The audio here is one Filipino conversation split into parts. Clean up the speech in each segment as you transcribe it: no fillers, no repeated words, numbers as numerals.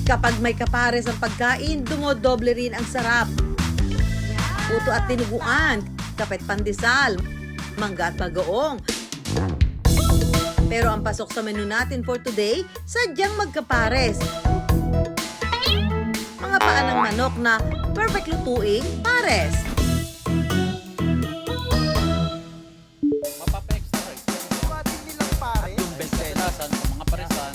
Kapag may kapares ang pagkain, dumodoble rin ang sarap. Puto at tinuguan, kapet pandesal, mangga at bagoong. Pero ang pasok sa menu natin for today, sadyang magkapares. Mga paa ng manok na perfect lutuing pares. Mapapa-extra rice. Buhatin nilang pare. Yung best kadalasan sa mga paresan.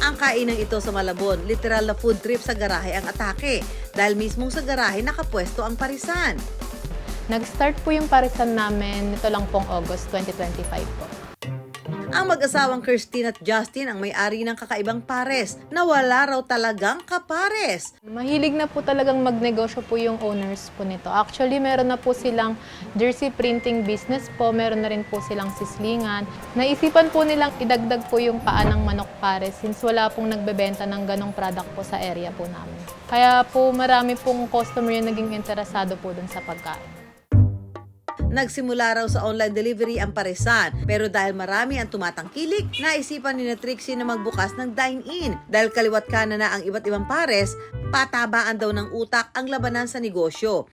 Ang kainan ito sa Malabon, literal na food trip sa garahe ang atake. Dahil mismong sa garahe nakapwesto ang parisan. Nag-start po yung parisan namin nito lang pong August 2025 po. Ang mag-asawang Christine at Justin ang may-ari ng kakaibang pares na wala raw talagang kapares. Mahilig na po talagang magnegosyo po yung owners po nito. Actually, meron na po silang jersey printing business po, meron na rin po silang sislingan. Naisipan po nilang idagdag po yung paa ng manok pares since wala pong nagbebenta ng ganong product po sa area po namin. Kaya po marami pong customer yung naging interesado po dun sa pagkain. Nagsimula raw sa online delivery ang paresan, pero dahil marami ang tumatangkilik, naisipan ni Trixie na magbukas ng dine-in. Dahil kaliwat kanan na ang iba't ibang pares, patabaan daw ng utak ang labanan sa negosyo.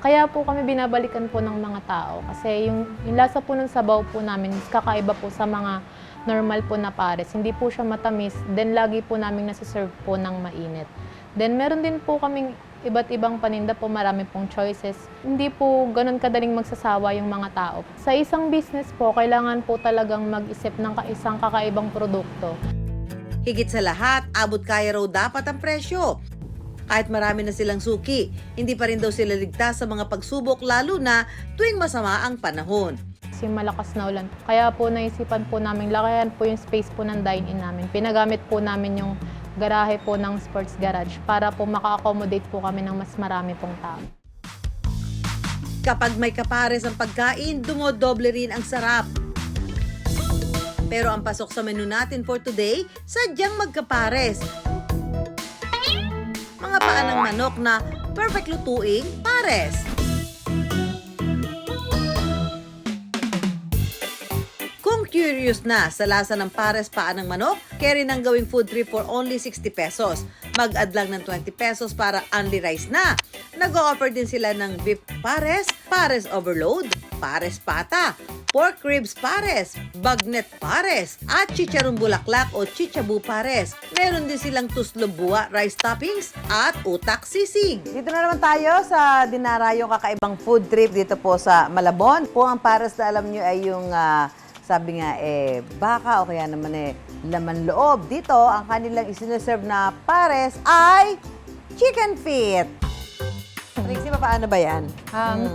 Kaya po kami binabalikan po ng mga tao kasi yung lasa po ng sabaw po namin is kakaiba po sa mga normal po na pares. Hindi po siya matamis, then lagi po namin nasiserve po ng mainit. Then meron din po kaming iba't ibang paninda po, marami pong choices. Hindi po ganun kadaling magsasawa yung mga tao. Sa isang business po, kailangan po talagang mag-isip ng isang kakaibang produkto. Higit sa lahat, abot kaya raw dapat ang presyo. Kahit marami na silang suki, hindi pa rin daw sila ligtas sa mga pagsubok lalo na tuwing masama ang panahon. Kasi malakas na ulan. Kaya po naisipan po namin, lakayan po yung space po ng dine-in namin. Pinagamit po namin yung garahe po ng sports garage para po maka-accommodate po kami ng mas marami pong tao. Kapag may kapares ang pagkain, dumodoble rin ang sarap. Pero ang pasok sa menu natin for today, sadyang magkapares. Mga paa ng manok na perfect lutuing pares. Kung curious na sa lasa ng pares paa ng manok, carry ng gawing food trip for only 60 pesos. Mag-add lang ng 20 pesos para only rice na. Nag-o-offer din sila ng beef pares, pares overload, pares pata, pork ribs pares, bagnet pares, at chicharong bulaklak o chichabu pares. Meron din silang tuslo buwa rice toppings at utak sisig. Dito na naman tayo sa dinarayong kakaibang food trip dito po sa Malabon. Po ang pares na alam nyo ay yung sabi nga baka o kaya naman laman loob. Dito ang kanilang isinaserve na pares ay chicken feet. Trixie, paano ba yan?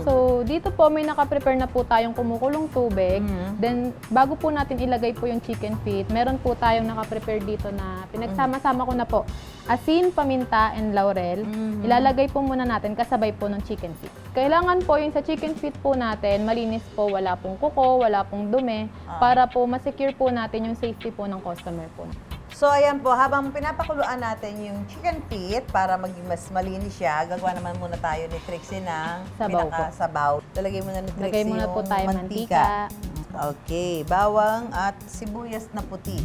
So, dito po may nakaprepare na po tayong kumukulong tubig. Then, bago po natin ilagay po yung chicken feet, meron po tayong nakaprepare dito na pinagsama-sama ko na po asin, paminta, and laurel. Ilalagay po muna natin kasabay po ng chicken feet. Kailangan po yung sa chicken feet po natin, malinis po, wala pong kuko, wala pong dumi, para po masecure po natin yung safety po ng customer po. So, ayan po, habang pinapakuluan natin yung chicken feet para maging mas malinis siya, gagawa naman muna tayo ni Trixie ng Sabaw pinakasabaw. Lalagay muna ni Trixie Lagay muna yung po tayo mantika. Okay, bawang at sibuyas na puti.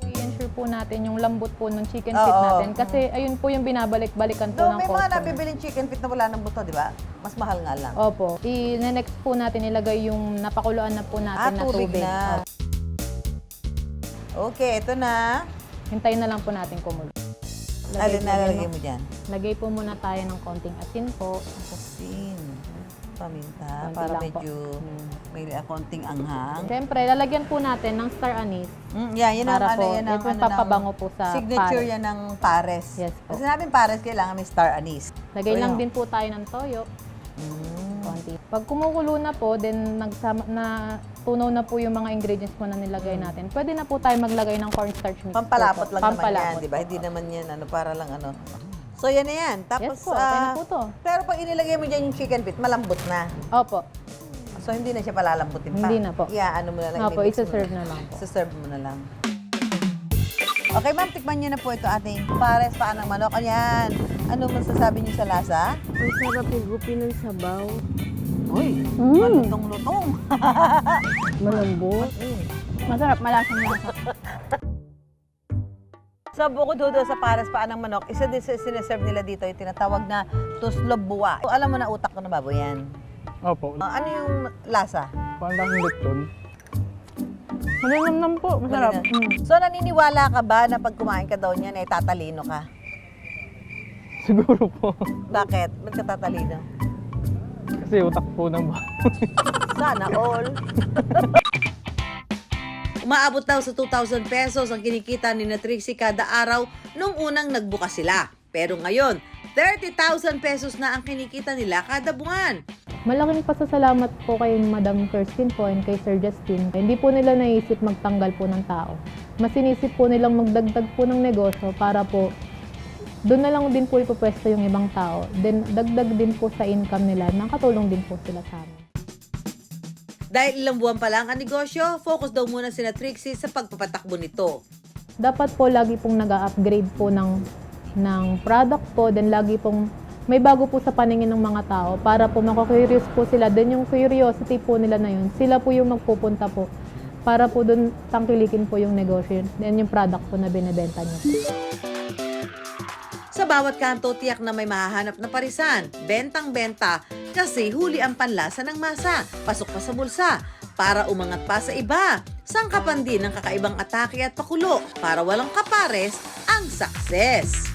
I-ensure po natin yung lambot po ng chicken feet natin kasi ayun po yung binabalik-balikan po ng May mga customer. nabibiling chicken feet na wala ng buto, di ba? Mas mahal nga lang. Opo. I-next po natin, ilagay yung napakuluan na po natin na tubig. Na. Opo. Okay, ito na. Hintayin na lang po natin kumulo. Alin na lalagay mo dyan? Lagay po muna tayo ng konting asin po. Asin. Paminta. Konti Para lang medyo may konting anghang. Siyempre, lalagyan po natin ng star anise. Yan ang Para ano, po, yan ang ito yung papabango po sa signature pares. yan ng pares. Yes po. Kasi sinabing pares, kailangan may star anise. Lagay So, lang yun. din po tayo ng toyo. Konti. Pag kumukulo na po, then tunaw na po yung mga ingredients po na nilagay natin. Pwede na po tayo maglagay ng cornstarch mix. Pampalapot po. lang naman yan, di ba? Hindi naman yan, para lang ano. So, yan na yan. Tapos, Yes po, okay na po to. Pero pag inilagay mo dyan yung chicken feet, malambot na. Opo. So, hindi na siya palalambutin pa. Hindi na po. Ano mo na lang. Opo, i-mix mo isa-serve na lang po. Isa-serve mo na lang. Okay, ma'am, tikman niyo na po ito ating pares paa ng manok. Ayan. Ano masasabi niyo sa lasa? Ang sarap higupin ng sabaw. Uy, malutong-lutong. Malambot. Masarap, malasang lasa. So, bukod doon sa pares paa ng manok, isa din sa sineserve nila dito yung tinatawag na tuslob buwa. So, alam mo na utak ko na baboy yan. Opo. Ano yung lasa? Parang kasing lechon. Malinamnam po. Masarap. So, naniniwala ka ba na pag kumain ka daw niyan, ay tatalino ka? Siguro po. Bakit? Ba't ka tatalino? Kasi utak po ng baboy. Sana all. Umaabot daw sa 2,000 pesos ang kinikita ni Trixie kada araw nung unang nagbukas sila. Pero ngayon, 30,000 pesos na ang kinikita nila kada buwan. Malaking pasasalamat po kay Madam Kirsten po and kay Sir Justin. Hindi po nila naisip magtanggal po ng tao. Mas inisip po nilang magdagdag po ng negosyo para po doon na lang din po ipopwesto yung ibang tao. Then dagdag din po sa income nila, nakatulong din po sila sa amin. Dahil ilang buwan pa lang ang negosyo, focus daw muna si Trixie sa pagpapatakbo nito. Dapat po lagi pong nag-upgrade po ng product po, then lagi pong may bago po sa paningin ng mga tao para po makakurious po sila. Then yung curiosity po nila na yun, sila po yung magpupunta po para po doon tangkilikin po yung negosyo, then yung product po na binibenta niyo. Sa bawat kanto, tiyak na may mahahanap na parisan, bentang-benta, kasi huli ang panlasa ng masa, pasok pa sa bulsa, para umangat pa sa iba. Sangkapan din ng kakaibang atake at pakulo para walang kapares ang success.